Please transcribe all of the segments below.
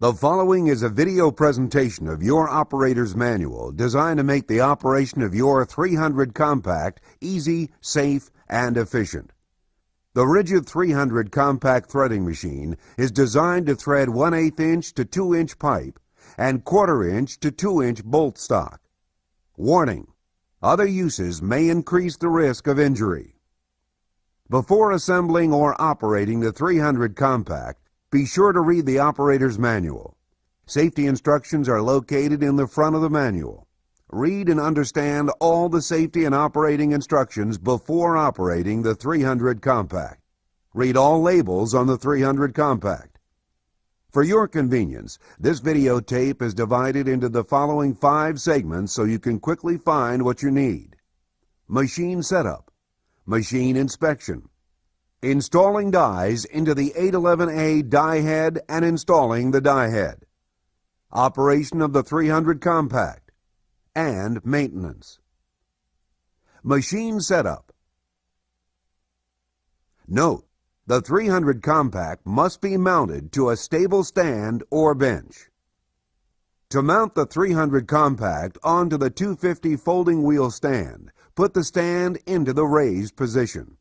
The following is a video presentation of your operator's manual designed to make the operation of your 300 compact easy, safe, and efficient. The Ridgid 300 compact threading machine is designed to thread 1/8 inch to 2 inch pipe and 1/4 inch to 2 inch bolt stock. Warning: other uses may increase the risk of injury. Before assembling or operating the 300 compact, be sure to read the operator's manual. Safety instructions are located in the front of the manual. Read and understand all the safety and operating instructions before operating the 300 compact. Read all labels on the 300 compact. For your convenience, this videotape is divided into the following 5 segments so you can quickly find what you need. Machine setup, machine inspection, installing dies into the 811A die head and installing the die head, operation of the 300 compact, and maintenance. Machine setup. Note: the 300 compact must be mounted to a stable stand or bench. To mount the 300 compact onto the 250 folding wheel stand, put the stand into the raised position.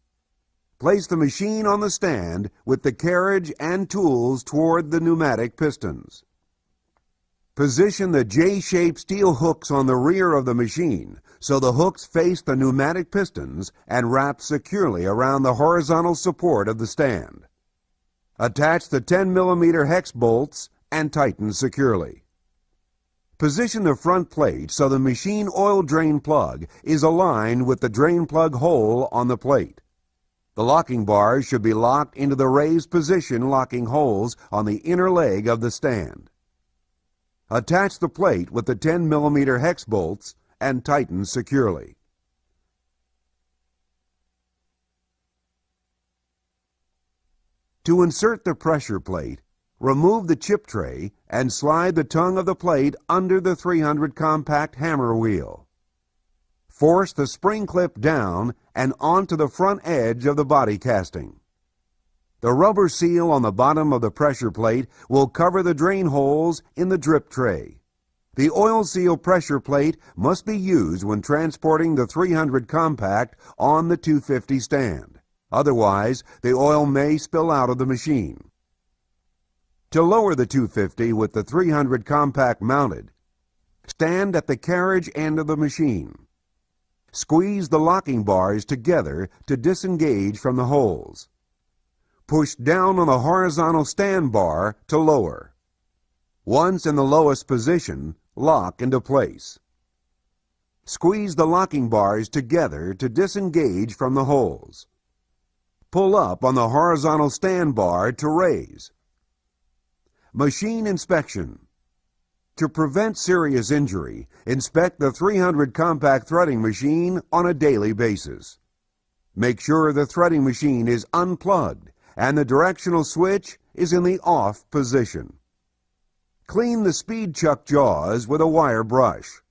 Place the machine on the stand with the carriage and tools toward the pneumatic pistons. Position the J-shaped steel hooks on the rear of the machine so the hooks face the pneumatic pistons and wrap securely around the horizontal support of the stand. Attach the 10mm hex bolts and tighten securely. Position the front plate so the machine oil drain plug is aligned with the drain plug hole on the plate. The locking bars should be locked into the raised position locking holes on the inner leg of the stand. Attach the plate with the 10mm hex bolts and tighten securely. To insert the pressure plate, remove the chip tray and slide the tongue of the plate under the 300 compact hammer wheel. Force the spring clip down and onto the front edge of the body casting. The rubber seal on the bottom of the pressure plate will cover the drain holes in the drip tray. The oil seal pressure plate must be used when transporting the 300 compact on the 250 stand. Otherwise, the oil may spill out of the machine. To lower the 250 with the 300 compact mounted, stand at the carriage end of the machine. Squeeze the locking bars together to disengage from the holes. Push down on the horizontal stand bar to lower. Once in the lowest position, lock into place. Squeeze the locking bars together to disengage from the holes. Pull up on the horizontal stand bar to raise. Machine inspection. To prevent serious injury, inspect the 300 compact threading machine on a daily basis. Make sure the threading machine is unplugged and the directional switch is in the off position. Clean the speed chuck jaws with a wire brush.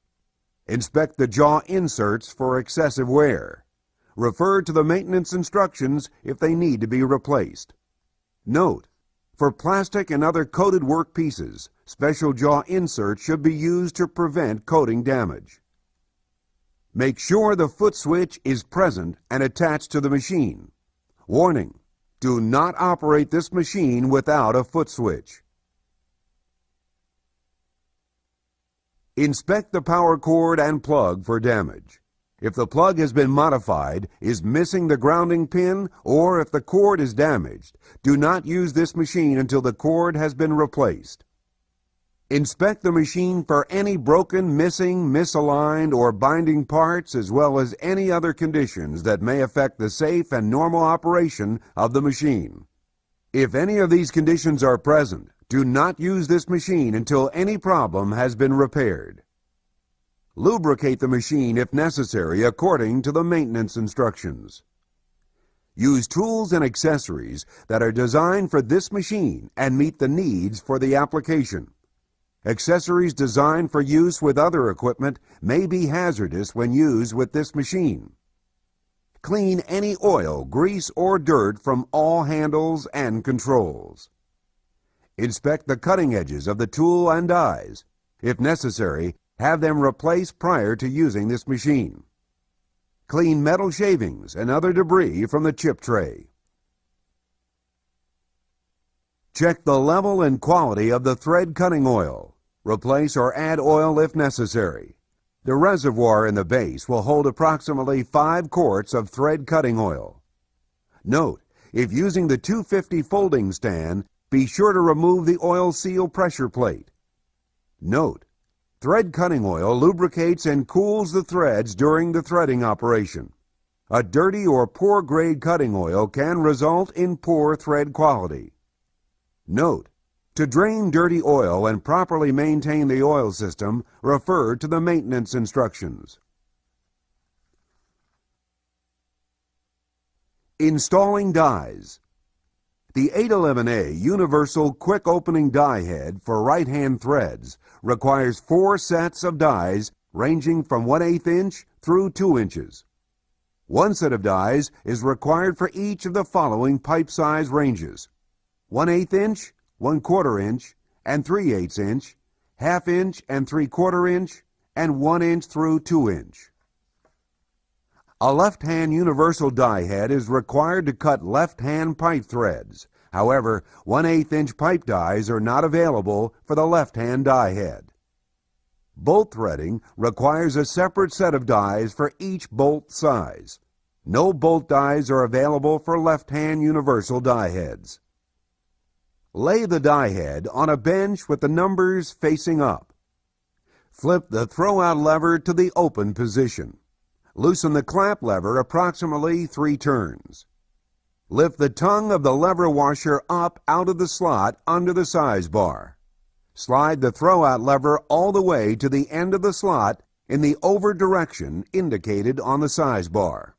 Inspect the jaw inserts for excessive wear. Refer to the maintenance instructions if they need to be replaced. Note: for plastic and other coated work pieces, special jaw inserts should be used to prevent coating damage. Make sure the foot switch is present and attached to the machine. Warning: do not operate this machine without a foot switch. Inspect the power cord and plug for damage. If the plug has been modified, is missing the grounding pin, or if the cord is damaged, do not use this machine until the cord has been replaced. Inspect the machine for any broken, missing, misaligned, or binding parts, as well as any other conditions that may affect the safe and normal operation of the machine. If any of these conditions are present, do not use this machine until any problem has been repaired. Lubricate the machine if necessary according to the maintenance instructions. Use tools and accessories that are designed for this machine and meet the needs for the application. Accessories designed for use with other equipment may be hazardous when used with this machine. Clean any oil, grease, or dirt from all handles and controls. Inspect the cutting edges of the tool and dies. If necessary, have them replaced prior to using this machine. Clean metal shavings and other debris from the chip tray. Check the level and quality of the thread cutting oil. Replace or add oil if necessary. The reservoir in the base will hold approximately 5 quarts of thread cutting oil. Note, if using the 250 folding stand, be sure to remove the oil seal pressure plate. Note, thread cutting oil lubricates and cools the threads during the threading operation. A dirty or poor grade cutting oil can result in poor thread quality. Note, to drain dirty oil and properly maintain the oil system, refer to the maintenance instructions. Installing dies. The 811A Universal Quick Opening Die Head for right-hand threads requires 4 sets of dies ranging from 1/8 inch through 2 inches. 1 set of dies is required for each of the following pipe size ranges: 1/8 inch, 1/4 inch, and 3/8 inch, 1/2 inch and 3/4 inch, and 1 inch through 2 inch. A left-hand universal die head is required to cut left-hand pipe threads. However, 1/8 inch pipe dies are not available for the left-hand die head. Bolt threading requires a separate set of dies for each bolt size. No bolt dies are available for left-hand universal die heads. Lay the die head on a bench with the numbers facing up. Flip the throw-out lever to the open position. Loosen the clamp lever approximately 3 turns. Lift the tongue of the lever washer up out of the slot under the size bar. Slide the throw-out lever all the way to the end of the slot in the over direction indicated on the size bar.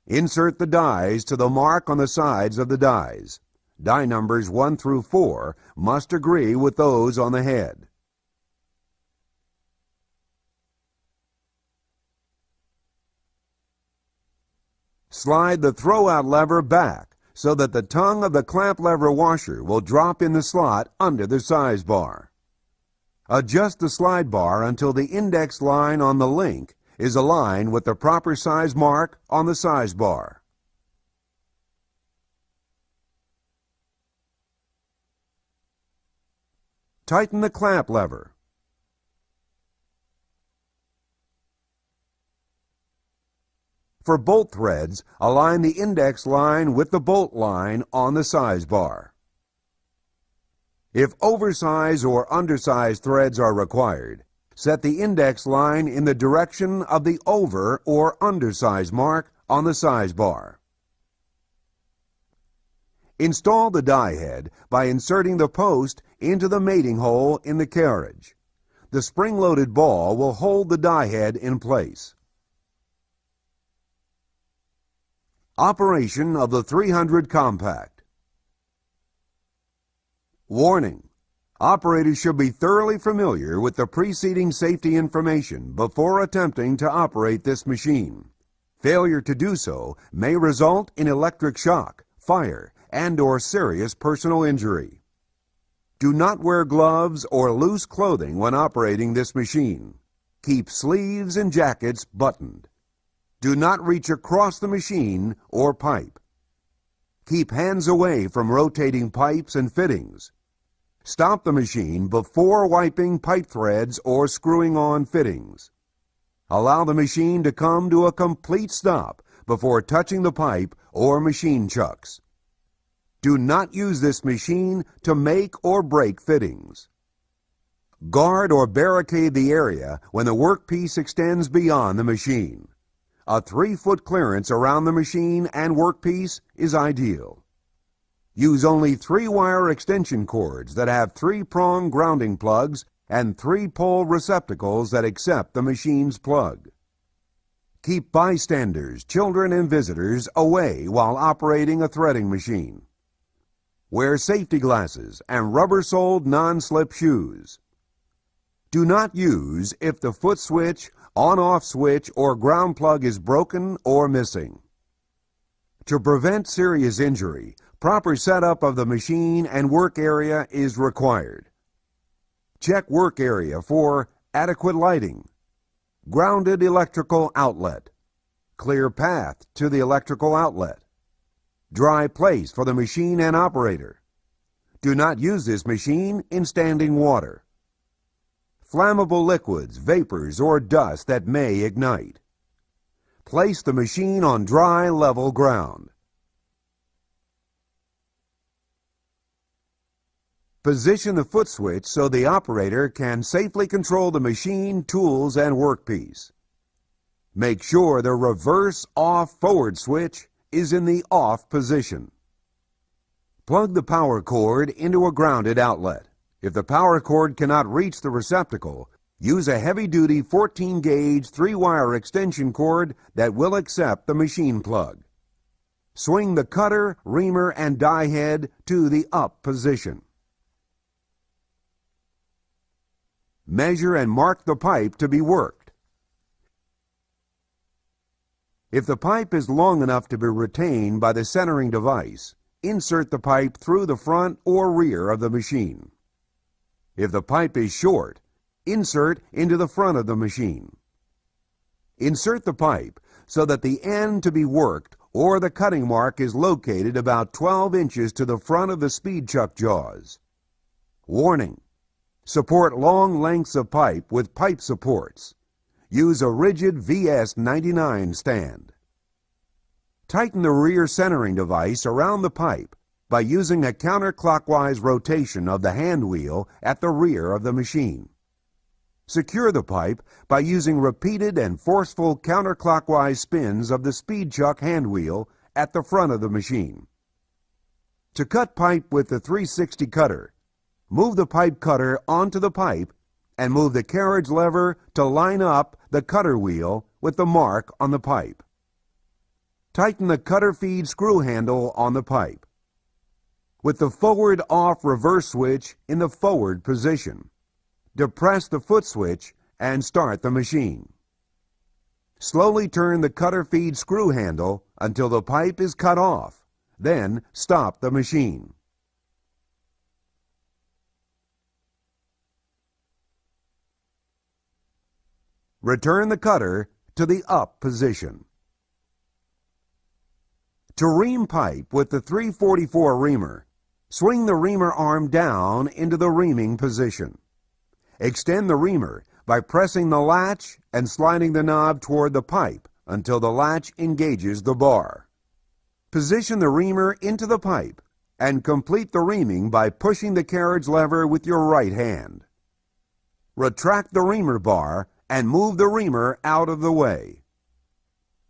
Insert the dies to the mark on the sides of the dies. Die numbers 1 through 4 must agree with those on the head. Slide the throw-out lever back so that the tongue of the clamp lever washer will drop in the slot under the size bar. Adjust the slide bar until the index line on the link is aligned with the proper size mark on the size bar. Tighten the clamp lever. For bolt threads, align the index line with the bolt line on the size bar. If oversized or undersized threads are required, set the index line in the direction of the over or undersized mark on the size bar. Install the die head by inserting the post into the mating hole in the carriage. The spring-loaded ball will hold the die head in place. Operation of the 300 Compact. Warning: operators should be thoroughly familiar with the preceding safety information before attempting to operate this machine. Failure to do so may result in electric shock, fire, and/or serious personal injury. Do not wear gloves or loose clothing when operating this machine. Keep sleeves and jackets buttoned. Do not reach across the machine or pipe. Keep hands away from rotating pipes and fittings. Stop the machine before wiping pipe threads or screwing on fittings. Allow the machine to come to a complete stop before touching the pipe or machine chucks. Do not use this machine to make or break fittings. Guard or barricade the area when the workpiece extends beyond the machine. A 3-foot clearance around the machine and workpiece is ideal. Use only 3-wire extension cords that have 3-prong grounding plugs and 3-pole receptacles that accept the machine's plug. Keep bystanders, children, and visitors away while operating a threading machine. Wear safety glasses and rubber-soled non-slip shoes. Do not use if the foot switch, on-off switch, or ground plug is broken or missing. To prevent serious injury, proper setup of the machine and work area is required. Check work area for adequate lighting, grounded electrical outlet, clear path to the electrical outlet, dry place for the machine and operator. Do not use this machine in standing water. Flammable liquids, vapors, or dust that may ignite. Place the machine on dry, level ground. Position the foot switch so the operator can safely control the machine, tools, and workpiece. Make sure the reverse off forward switch is in the off position. Plug the power cord into a grounded outlet. If the power cord cannot reach the receptacle, use a heavy-duty 14-gauge 3-wire extension cord that will accept the machine plug. Swing the cutter, reamer, and die head to the up position. Measure and mark the pipe to be worked. If the pipe is long enough to be retained by the centering device, insert the pipe through the front or rear of the machine. If the pipe is short, insert into the front of the machine. Insert the pipe so that the end to be worked or the cutting mark is located about 12 inches to the front of the speed chuck jaws. Warning: support long lengths of pipe with pipe supports. Use a rigid VS99 stand. Tighten the rear centering device around the pipe by using a counterclockwise rotation of the hand wheel at the rear of the machine. Secure the pipe by using repeated and forceful counterclockwise spins of the speed chuck hand wheel at the front of the machine. To cut pipe with the 360 cutter, move the pipe cutter onto the pipe and move the carriage lever to line up the cutter wheel with the mark on the pipe. Tighten the cutter feed screw handle on the pipe. With the forward off reverse switch in the forward position, depress the foot switch and start the machine. Slowly turn the cutter feed screw handle until the pipe is cut off, then stop the machine. Return the cutter to the up position. To ream pipe with the 344 reamer, swing the reamer arm down into the reaming position. Extend the reamer by pressing the latch and sliding the knob toward the pipe until the latch engages the bar. Position the reamer into the pipe and complete the reaming by pushing the carriage lever with your right hand. Retract the reamer bar and move the reamer out of the way.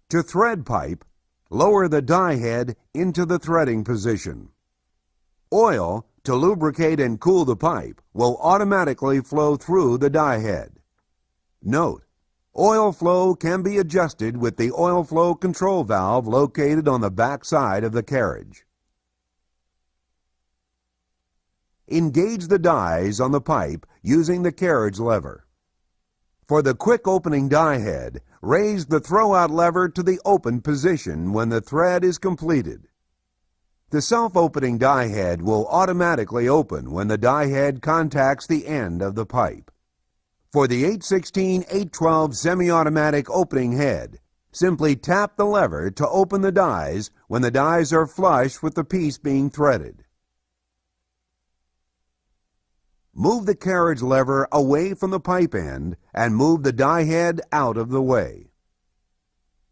To thread pipe, lower the die head into the threading position. Oil to lubricate and cool the pipe will automatically flow through the die head. Note: oil flow can be adjusted with the oil flow control valve located on the back side of the carriage. Engage the dies on the pipe using the carriage lever. For the quick opening die head, raise the throwout lever to the open position when the thread is completed. The self-opening die head will automatically open when the die head contacts the end of the pipe. For the 816-812 semi-automatic opening head, simply tap the lever to open the dies when the dies are flush with the piece being threaded. Move the carriage lever away from the pipe end and move the die head out of the way.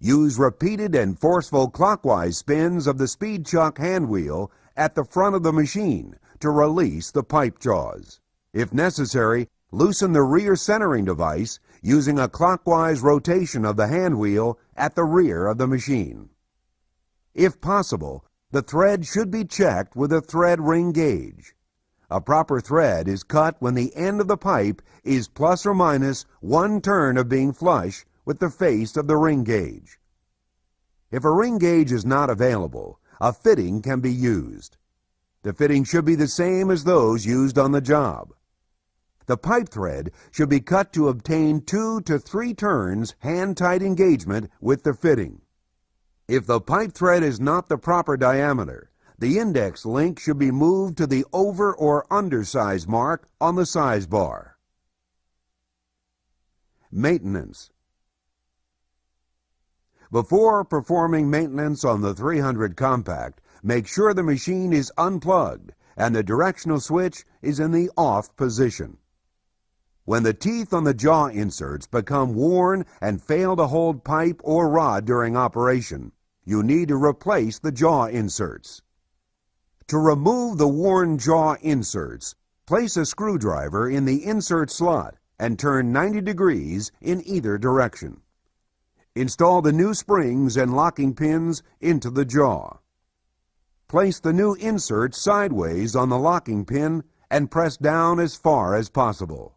Use repeated and forceful clockwise spins of the speed chuck hand wheel at the front of the machine to release the pipe jaws. If necessary, loosen the rear centering device using a clockwise rotation of the hand wheel at the rear of the machine. If possible, the thread should be checked with a thread ring gauge. A proper thread is cut when the end of the pipe is plus or minus 1 turn of being flush with the face of the ring gauge. If a ring gauge is not available, a fitting can be used. The fitting should be the same as those used on the job. The pipe thread should be cut to obtain 2 to 3 turns hand-tight engagement with the fitting. If the pipe thread is not the proper diameter, the index link should be moved to the over or under size mark on the size bar. Maintenance. Before performing maintenance on the 300 compact, make sure the machine is unplugged and the directional switch is in the off position. When the teeth on the jaw inserts become worn and fail to hold pipe or rod during operation, you need to replace the jaw inserts. To remove the worn jaw inserts, place a screwdriver in the insert slot and turn 90 degrees in either direction. Install the new springs and locking pins into the jaw. Place the new insert sideways on the locking pin and press down as far as possible.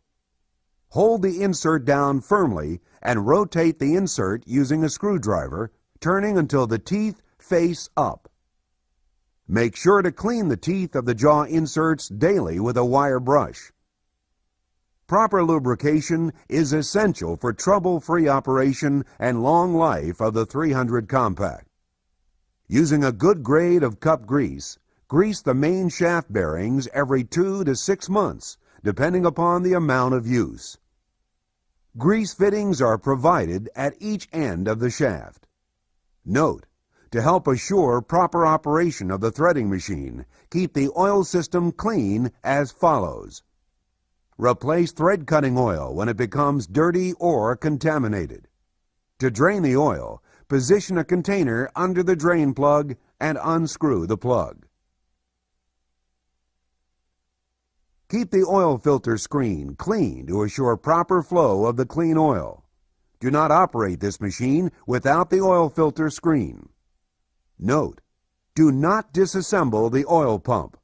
Hold the insert down firmly and rotate the insert using a screwdriver, turning until the teeth face up. Make sure to clean the teeth of the jaw inserts daily with a wire brush. Proper lubrication is essential for trouble-free operation and long life of the 300 compact. Using a good grade of cup grease, grease the main shaft bearings every 2 to 6 months, depending upon the amount of use. Grease fittings are provided at each end of the shaft. Note: to help assure proper operation of the threading machine, keep the oil system clean as follows. Replace thread cutting oil when it becomes dirty or contaminated. To drain the oil, position a container under the drain plug and unscrew the plug. Keep the oil filter screen clean to assure proper flow of the clean oil. Do not operate this machine without the oil filter screen. Note: do not disassemble the oil pump.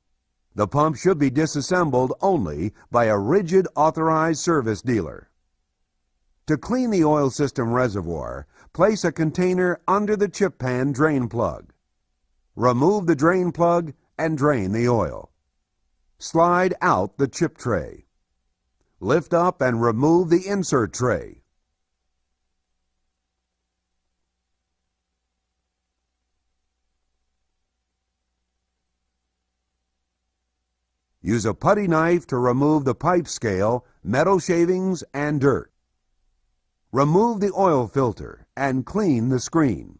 The pump should be disassembled only by a rigid authorized service dealer. To clean the oil system reservoir, place a container under the chip pan drain plug. Remove the drain plug and drain the oil. Slide out the chip tray. Lift up and remove the insert tray. Use a putty knife to remove the pipe scale, metal shavings, and dirt. Remove the oil filter and clean the screen.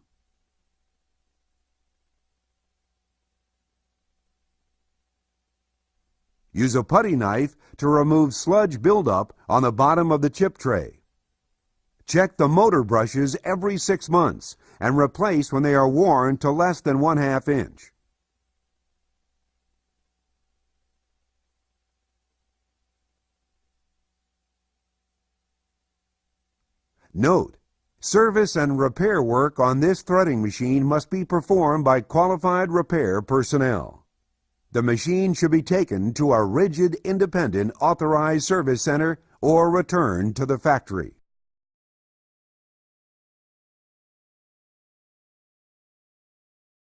Use a putty knife to remove sludge buildup on the bottom of the chip tray. Check the motor brushes every 6 months and replace when they are worn to less than 1/2 inch. Note: service and repair work on this threading machine must be performed by qualified repair personnel. The machine should be taken to a rigid, independent, authorized service center or returned to the factory.